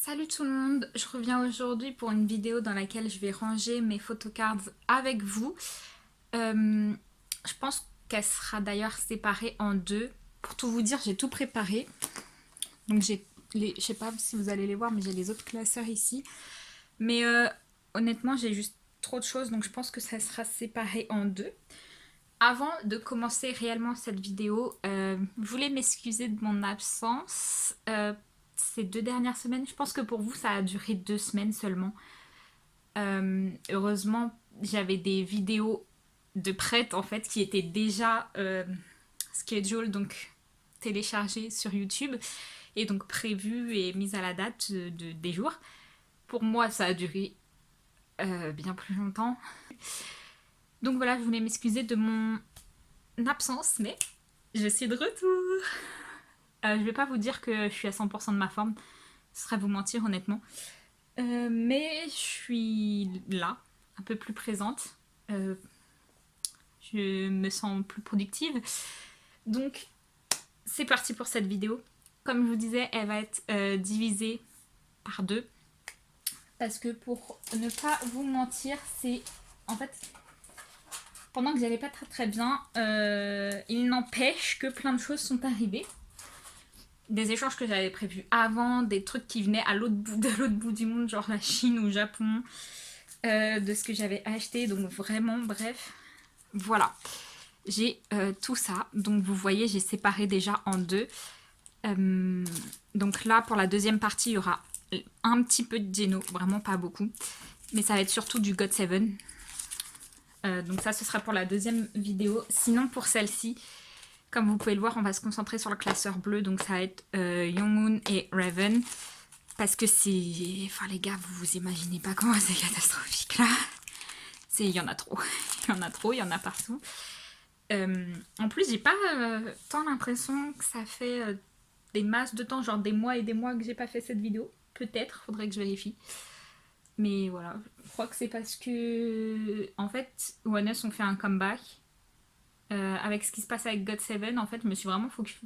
Salut tout le monde, je reviens aujourd'hui pour une vidéo dans laquelle je vais ranger mes photocards avec vous. Je pense qu'elle sera d'ailleurs séparée en deux. Pour tout vous dire, j'ai tout préparé. Donc je sais pas si vous allez les voir, mais j'ai les autres classeurs ici. Mais honnêtement, j'ai juste trop de choses, donc je pense que ça sera séparé en deux. Avant de commencer réellement cette vidéo, je voulais m'excuser de mon absence ces 2 dernières semaines. Je pense que pour vous, ça a duré 2 semaines seulement. Heureusement, j'avais des vidéos de prêtes en fait qui étaient déjà scheduled, donc téléchargées sur YouTube et donc prévues et mises à la date des jours. Pour moi, ça a duré bien plus longtemps. Donc voilà, je voulais m'excuser de mon absence, mais je suis de retour. Je vais pas vous dire que je suis à 100% de ma forme, ce serait vous mentir honnêtement. Mais je suis là, un peu plus présente. Je me sens plus productive. Donc c'est parti pour cette vidéo. Comme je vous disais, elle va être divisée par deux. Parce que pour ne pas vous mentir, c'est en fait pendant que j'allais pas très bien, il n'empêche que plein de choses sont arrivées. Des échanges que j'avais prévus avant, des trucs qui venaient de l'autre bout du monde, genre la Chine ou le Japon, de ce que j'avais acheté. Donc vraiment, bref, voilà. J'ai tout ça. Donc vous voyez, j'ai séparé déjà en deux. Donc là, pour la deuxième partie, il y aura un petit peu de Geno, vraiment pas beaucoup. Mais ça va être surtout du GOT7. Donc ça, ce sera pour la deuxième vidéo. Sinon, pour celle-ci, comme vous pouvez le voir, on va se concentrer sur le classeur bleu. Donc ça va être Youngmoon et Raven. Parce que c'est... Enfin les gars, vous vous imaginez pas comment c'est catastrophique là. Il y en a trop. Il y en a trop, il y en a partout. En plus, j'ai pas tant l'impression que ça fait des masses de temps, genre des mois et des mois que j'ai pas fait cette vidéo. Peut-être, faudrait que je vérifie. Mais voilà, je crois que c'est parce que en fait, ONEUS ont fait un comeback. Avec ce qui se passe avec GOT7, en fait, je me suis vraiment focus,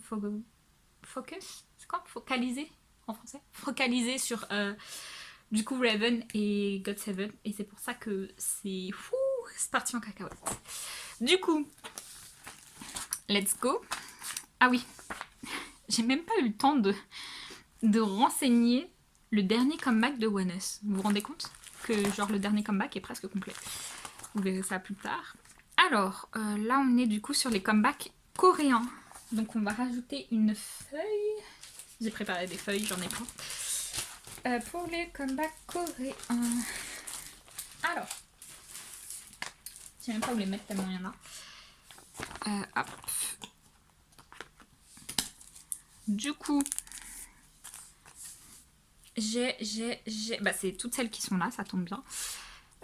c'est quoi? Focalisée en français? Focalisée sur du coup Raven et GOT7, et c'est pour ça que c'est fou, c'est parti en cacahuète. Du coup, let's go. Ah oui, j'ai même pas eu le temps de renseigner le dernier comeback de ONEUS. Vous vous rendez compte que genre le dernier comeback est presque complet? Vous verrez ça plus tard. Alors, là on est du coup sur les comebacks coréens. Donc on va rajouter une feuille. J'ai préparé des feuilles, j'en ai plein. Pour les comebacks coréens. Alors, je sais même pas où les mettre tellement il y en a. Hop. Du coup, bah c'est toutes celles qui sont là, ça tombe bien.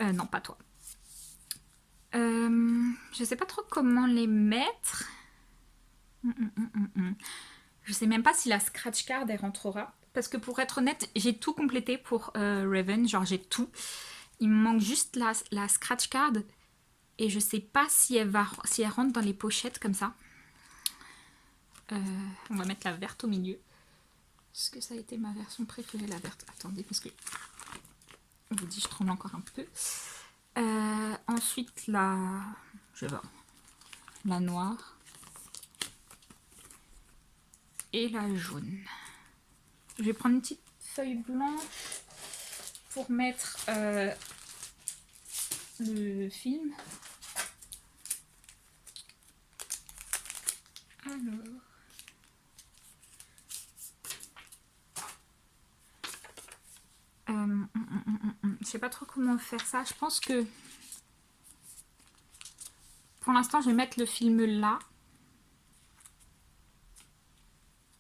Non, pas toi. Je sais pas trop comment les mettre. Je sais même pas si la scratch card elle rentrera. Parce que pour être honnête, j'ai tout complété pour Raven. Genre j'ai tout. Il me manque juste la scratch card. Et je sais pas si elle rentre dans les pochettes comme ça. On va mettre la verte au milieu. Parce que ça a été ma version préférée, la verte. Attendez, parce que je vous dis, je tremble encore un peu. Ensuite, je vais voir, la noire et la jaune. Je vais prendre une petite feuille blanche pour mettre le film. Alors... je sais pas trop comment faire ça. Je pense que pour l'instant je vais mettre le film là.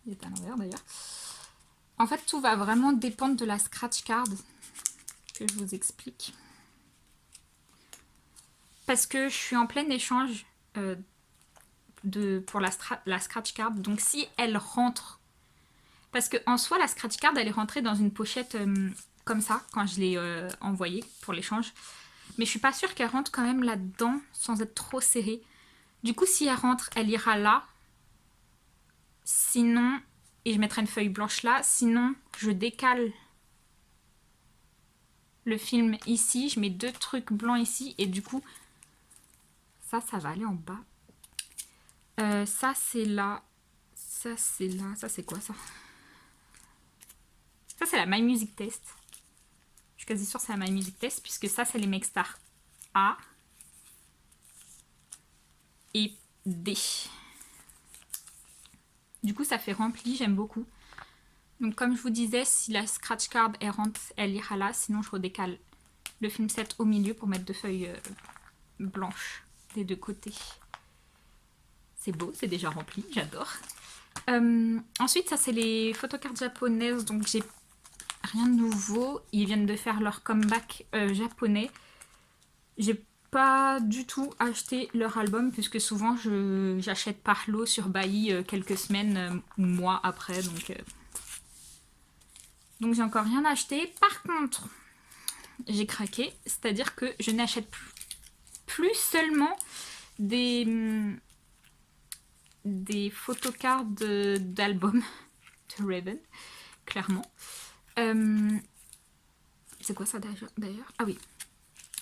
Il est à l'envers d'ailleurs. En fait tout va vraiment dépendre de la scratch card que je vous explique. Parce que je suis en plein échange pour la scratch card. Donc si elle rentre... Parce qu'en soi la scratch card elle est rentrée dans une pochette... comme ça quand je l'ai envoyée pour l'échange. Mais je suis pas sûre qu'elle rentre quand même là-dedans sans être trop serrée. Du coup, si elle rentre, elle ira là. Sinon, et je mettrai une feuille blanche là. Sinon, je décale le film ici, je mets 2 trucs blancs ici et du coup ça va aller en bas. Ça c'est là, ça c'est là, ça c'est quoi ça? Ça c'est la My Music Test. Je suis quasi sûre que c'est la My Music Test puisque ça c'est les Makestar A et D. Du coup ça fait rempli, j'aime beaucoup. Donc comme je vous disais, si la scratch card elle rentre, elle ira là, sinon je redécale le film set au milieu pour mettre 2 feuilles blanches des 2 côtés. C'est beau, c'est déjà rempli, j'adore. Ensuite, ça c'est les photocards japonaises, donc j'ai rien de nouveau. Ils viennent de faire leur comeback japonais. J'ai pas du tout acheté leur album, puisque souvent j'achète par lot sur Bailly quelques semaines ou mois après, donc j'ai encore rien acheté. Par contre, j'ai craqué, c'est-à-dire que je n'achète plus seulement des photocards d'albums de Raven, clairement. C'est quoi ça d'ailleurs? Ah oui.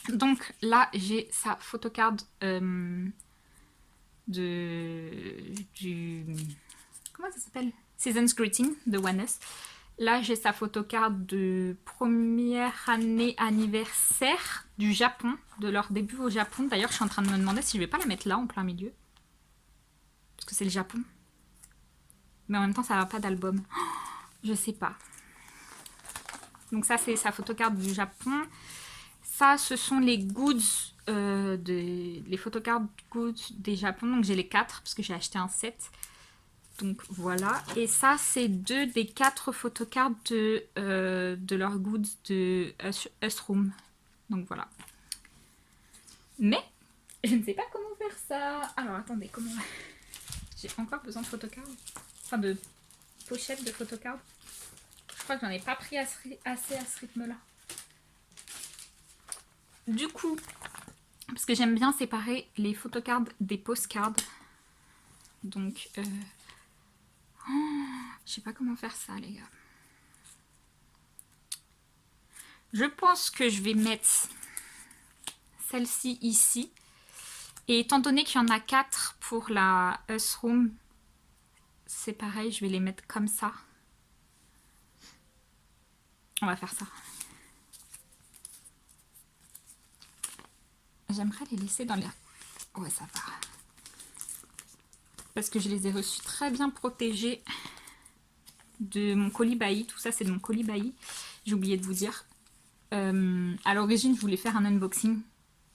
Donc là, j'ai sa photocard du... Comment ça s'appelle? Season's Greeting de Oneness. Là, j'ai sa photocard de première année anniversaire du Japon, de leur début au Japon. D'ailleurs, je suis en train de me demander si je vais pas la mettre là, en plein milieu. Parce que c'est le Japon. Mais en même temps, ça va pas d'album. Je sais pas. Donc ça, c'est sa photocard du Japon. Ça, ce sont les goods, les photocards goods des Japon. Donc j'ai les 4 parce que j'ai acheté un set. Donc voilà. Et ça, c'est 2 des 4 photocards de leurs goods de Us Room. Donc voilà. Mais je ne sais pas comment faire ça. Alors attendez, comment... J'ai encore besoin de photocards. Enfin de pochettes de photocards. Je crois que j'en ai pas pris assez à ce rythme-là. Du coup, parce que j'aime bien séparer les photocards des postcards. Donc, je sais pas comment faire ça, les gars. Je pense que je vais mettre celle-ci ici. Et étant donné qu'il y en a 4 pour la Us Room, c'est pareil, je vais les mettre comme ça. On va faire ça. J'aimerais les laisser dans les... Ouais, ça va. Parce que je les ai reçus très bien protégés de mon colis Bailly. Tout ça, c'est de mon colis Bailly. J'ai oublié de vous dire. À l'origine, je voulais faire un unboxing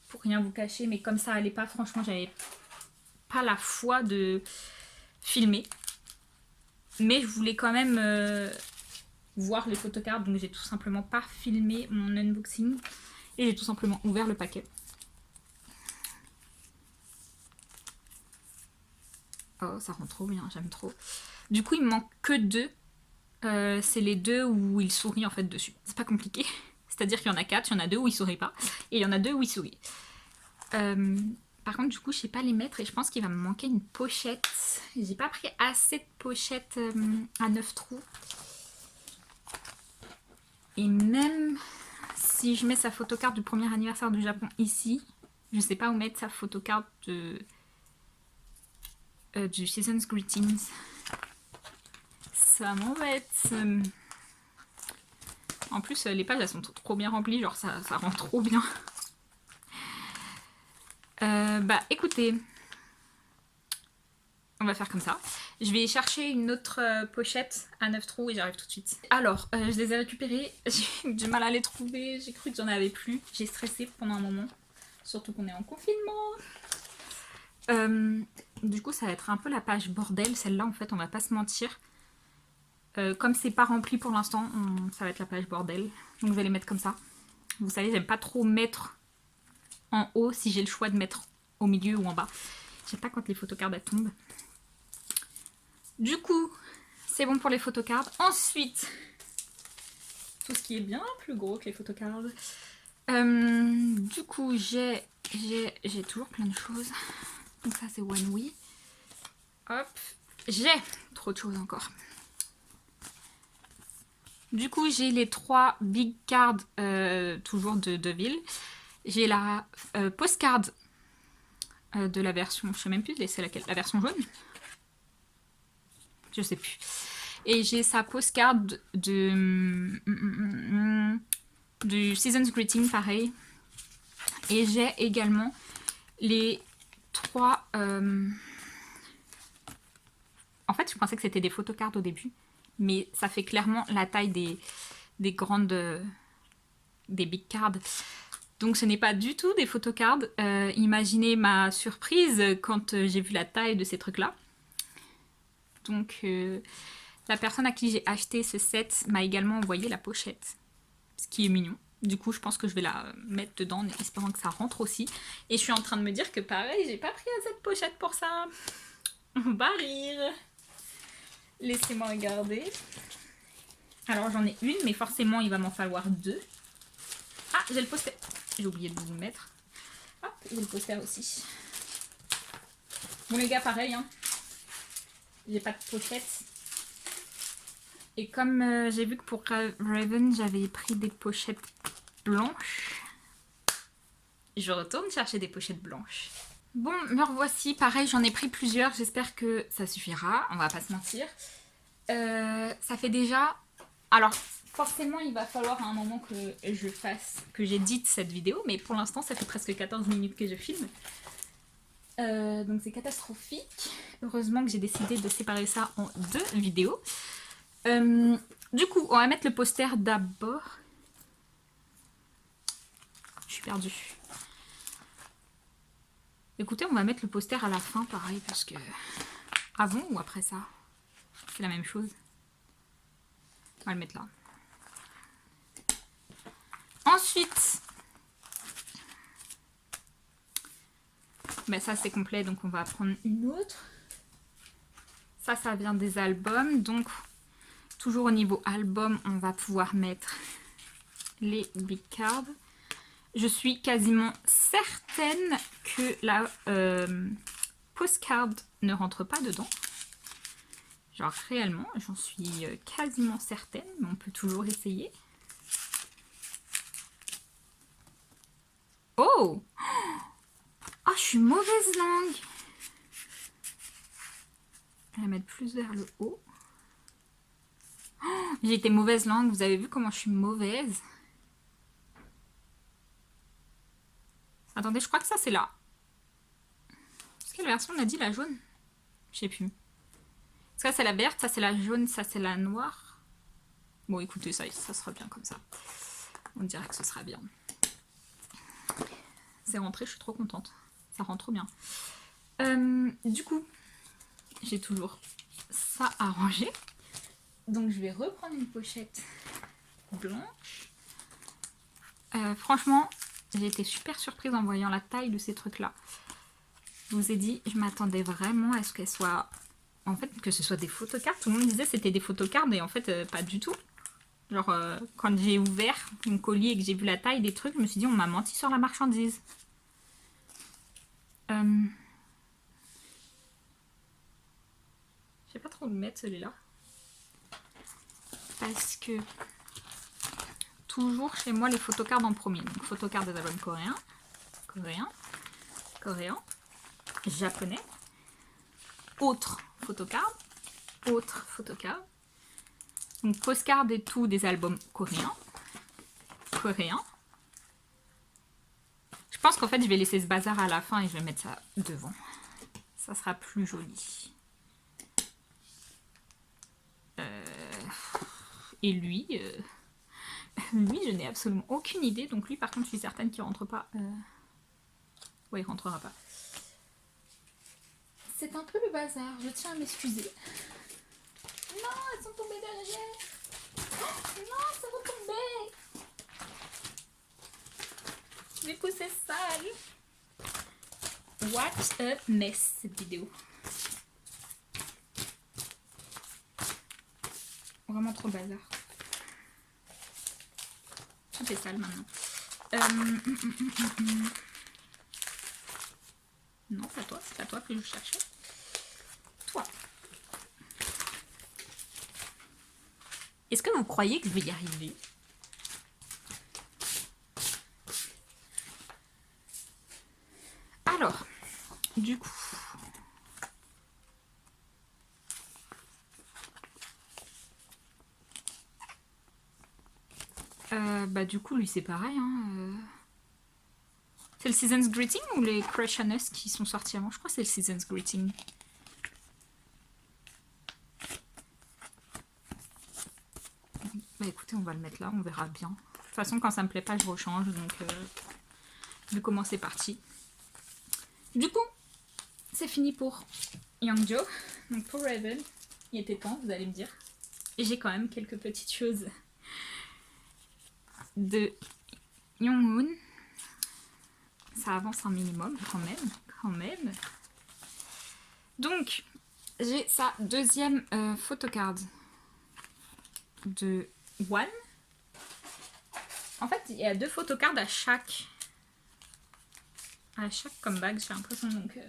pour rien vous cacher. Mais comme ça allait pas, franchement, j'avais pas la foi de filmer. Mais je voulais quand même voir les photocards. Donc, j'ai tout simplement pas filmé mon unboxing. Et j'ai tout simplement ouvert le paquet. Oh, ça rend trop bien, j'aime trop. Du coup, il me manque que 2. C'est les 2 où il sourit en fait dessus. C'est pas compliqué. C'est-à-dire qu'il y en a 4, il y en a 2 où il sourit pas. Et il y en a 2 où il sourit. Par contre, du coup, je sais pas les mettre et je pense qu'il va me manquer une pochette. J'ai pas pris assez de pochettes à 9 trous. Et même si je mets sa photocard du premier anniversaire du Japon ici, je sais pas où mettre sa photocard du Season's Greetings. Ça m'embête. En plus, les pages elles sont trop bien remplies, genre ça rend trop bien. Bah écoutez, on va faire comme ça. Je vais chercher une autre pochette à 9 trous et j'arrive tout de suite. Alors, je les ai récupérées, j'ai eu du mal à les trouver, j'ai cru que j'en avais plus. J'ai stressé pendant un moment, surtout qu'on est en confinement. Du coup, ça va être un peu la page bordel, celle-là en fait, on va pas se mentir. Comme c'est pas rempli pour l'instant, ça va être la page bordel. Donc je vais les mettre comme ça. Vous savez, j'aime pas trop mettre en haut si j'ai le choix de mettre au milieu ou en bas. J'aime pas quand les photocards elles tombent. Du coup, c'est bon pour les photocards. Ensuite, tout ce qui est bien plus gros que les photocards. Du coup, j'ai toujours plein de choses. Donc ça, c'est One We. Hop, j'ai trop de choses encore. Du coup, j'ai les 3 big cards, toujours de Deville. J'ai la postcard de la version, je sais même plus, c'est laquelle, la version jaune. Je sais plus. Et j'ai sa postcard du Season's Greeting, pareil. Et j'ai également les 3... En fait, je pensais que c'était des photocards au début. Mais ça fait clairement la taille des grandes... des big cards. Donc ce n'est pas du tout des photocards. Imaginez ma surprise quand j'ai vu la taille de ces trucs-là. Donc la personne à qui j'ai acheté ce set m'a également envoyé la pochette. Ce qui est mignon. Du coup, je pense que je vais la mettre dedans en espérant que ça rentre aussi. Et je suis en train de me dire que pareil, j'ai pas pris assez de pochette pour ça. On va rire. Laissez-moi regarder. Alors j'en ai une, mais forcément il va m'en falloir 2. Ah, j'ai le poster. J'ai oublié de vous le mettre. Hop, j'ai le poster aussi. Bon les gars, pareil, hein. J'ai pas de pochette. Et comme j'ai vu que pour Raven, j'avais pris des pochettes blanches, je retourne chercher des pochettes blanches. Bon, me revoici. Pareil, j'en ai pris plusieurs. J'espère que ça suffira. On va pas se mentir. Ça fait déjà... Alors, forcément, il va falloir à un moment que je fasse, que j'édite cette vidéo. Mais pour l'instant, ça fait presque 14 minutes que je filme. Donc c'est catastrophique. Heureusement que j'ai décidé de séparer ça en 2 vidéos. Du coup, on va mettre le poster d'abord. Je suis perdue. Écoutez, on va mettre le poster à la fin, pareil, parce que... Avant ou après ça? C'est la même chose. On va le mettre là. Ensuite... Ben ça, c'est complet, donc on va prendre une autre. Ça vient des albums. Donc, toujours au niveau album, on va pouvoir mettre les big cards. Je suis quasiment certaine que la postcard ne rentre pas dedans. Genre réellement, j'en suis quasiment certaine, mais on peut toujours essayer. Oh! Ah, je suis mauvaise langue! Je vais la mettre plus vers le haut. Oh, j'ai été mauvaise langue, vous avez vu comment je suis mauvaise? Attendez, je crois que ça c'est là. Est-ce quelle version on a dit, la jaune? Je sais plus. Ça c'est la verte, ça c'est la jaune, ça c'est la noire. Bon écoutez, ça sera bien comme ça. On dirait que ce sera bien. C'est rentré, je suis trop contente. Ça rentre trop bien. Du coup, j'ai toujours ça à ranger. Donc je vais reprendre une pochette blanche. Franchement, j'ai été super surprise en voyant la taille de ces trucs-là. Je vous ai dit, je m'attendais vraiment à ce qu'elles soient... En fait, que ce soit des photocards. Tout le monde disait que c'était des photocards, et en fait, pas du tout. Genre, quand j'ai ouvert mon colis et que j'ai vu la taille des trucs, je me suis dit, on m'a menti sur la marchandise. Je sais pas trop où mettre celui-là. Parce que... Toujours chez moi les photocards en premier. Donc photocards des albums coréens, japonais, autres photocards. Donc postcards et tout des albums coréens. Je pense qu'en fait je vais laisser ce bazar à la fin et je vais mettre ça devant. Ça sera plus joli. Et lui... Lui, je n'ai absolument aucune idée. Donc lui, par contre, je suis certaine qu'il rentre pas. Ouais, il rentrera pas. C'est un peu le bazar. Je tiens à m'excuser. Non, elles sont tombées derrière. Oh, non, c'est retombé. Du coup, c'est sale. What a mess, cette vidéo. Vraiment trop bazar. Tout est sale maintenant. Non, pas toi, c'est pas toi que je cherchais. Toi. Est-ce que vous croyez que je vais y arriver? Alors, du coup... bah du coup, lui c'est pareil. Hein, C'est le Season's Greeting ou les Crush on Us qui sont sortis avant? Je crois que c'est le Season's Greeting. Bah écoutez, on va le mettre là, on verra bien. De toute façon, quand ça me plaît pas, je rechange. Donc, vu comment c'est parti. Du coup, c'est fini pour Youngjo. Donc pour Raven, il était temps, vous allez me dire. Et j'ai quand même quelques petites choses de Younghoon. Ça avance un minimum quand même. Donc, j'ai sa deuxième photocard de One. En fait, il y a 2 photocards à chaque comeback, j'ai l'impression. Donc,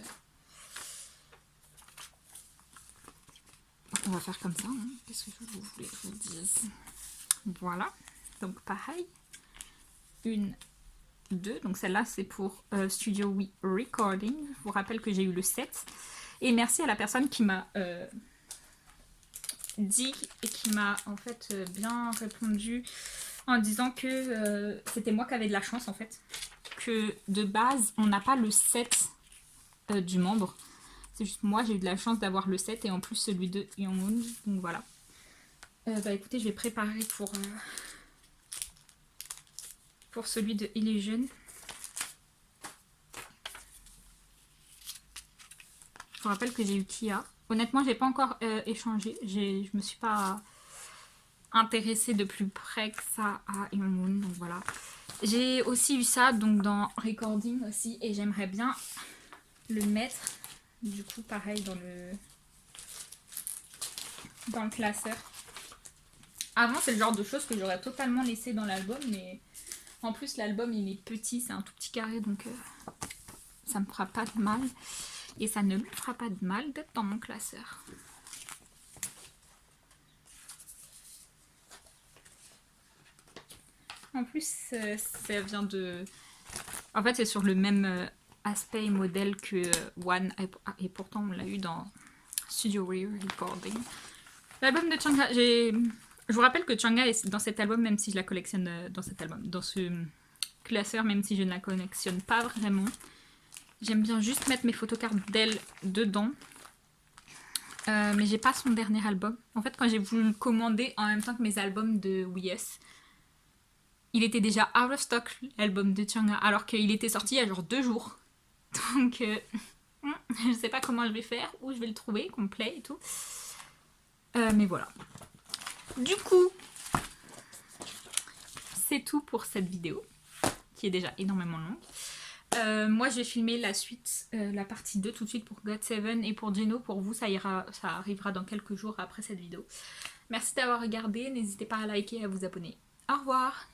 on va faire comme ça. Hein. Qu'est-ce que vous voulez que je vous dise? Voilà. Donc, pareil. 1, 2. Donc, celle-là, c'est pour Studio Wii Recording. Je vous rappelle que j'ai eu le 7. Et merci à la personne qui m'a dit et qui m'a en fait bien répondu en disant que c'était moi qui avais de la chance en fait. Que de base, on n'a pas le 7 du membre. C'est juste moi, j'ai eu de la chance d'avoir le 7 et en plus celui de Younghoon. Donc voilà. Bah écoutez, je vais préparer pour celui de Illusion. Je vous rappelle que j'ai eu Kia. Honnêtement, j'ai pas encore échangé. Je me suis pas intéressée de plus près que ça à Younghoon. Donc voilà. J'ai aussi eu ça donc dans Recording aussi. Et j'aimerais bien le mettre. Du coup, pareil dans le classeur. Avant, c'est le genre de choses que j'aurais totalement laissé dans l'album. Mais en plus, l'album il est petit. C'est un tout petit carré. Donc ça me fera pas de mal. Et ça ne lui fera pas de mal d'être dans mon classeur. En plus, ça vient de... En fait, c'est sur le même aspect et modèle que One. Et pourtant, on l'a eu dans Studio Wii Recording. L'album de Changha, je vous rappelle que Changha est dans cet album, même si je la collectionne dans cet album. Dans ce classeur, même si je ne la collectionne pas vraiment. J'aime bien juste mettre mes photocards d'elle dedans. Mais j'ai pas son dernier album. En fait, quand j'ai voulu le commander en même temps que mes albums de WeS, il était déjà out of stock, l'album de Changha, alors qu'il était sorti il y a genre 2 jours. Donc, je sais pas comment je vais faire, où je vais le trouver, complet et tout. Mais voilà. Du coup, c'est tout pour cette vidéo, qui est déjà énormément longue. Moi je vais filmer la suite, la partie 2 tout de suite pour GOT7 et pour Jeno. Pour vous ça arrivera dans quelques jours après cette vidéo. Merci d'avoir regardé, n'hésitez pas à liker et à vous abonner. Au revoir.